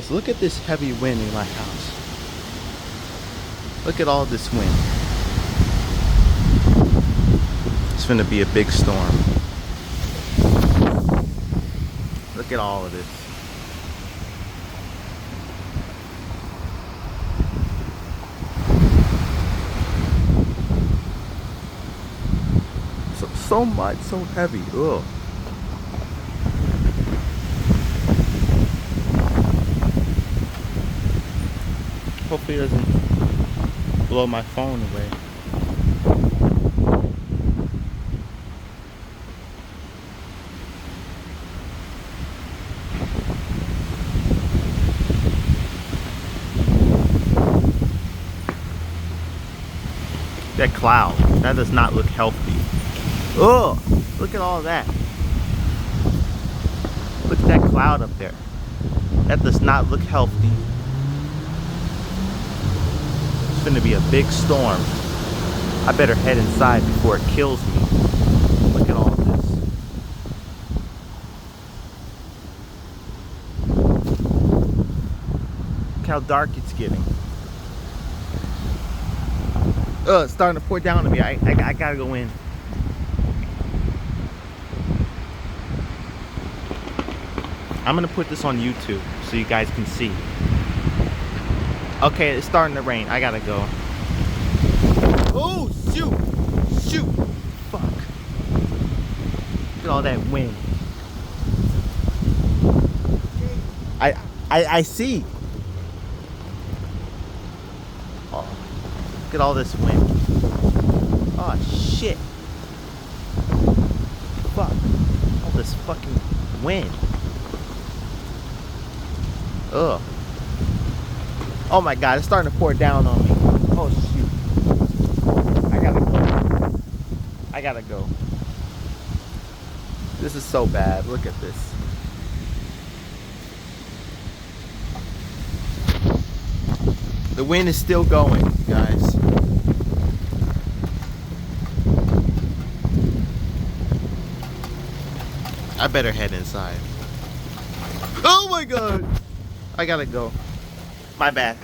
Look at this heavy wind in my house. Look at all this wind. It's gonna be a big storm. Look at all of this. So much, so heavy. Ugh. Hopefully it doesn't blow my phone away. That cloud, that does not look healthy. Ugh, look at all that. Look at that cloud up there. That does not look healthy. It's gonna be a big storm. I better head inside before it kills me. Look at all this. Look how dark it's getting. It's starting to pour down on me. I gotta go in. I'm gonna put this on YouTube so you guys can see. Okay, it's starting to rain. I gotta go. Oh, shoot! Shoot! Fuck. Look at all that wind. I see. Oh, look at all this wind. Oh, shit. Fuck. All this fucking wind. Ugh. Oh my god, it's starting to pour down on me. Oh shoot. I gotta go. I gotta go. This is so bad. Look at this. The wind is still going, guys. I better head inside. Oh my god! I gotta go. My bad.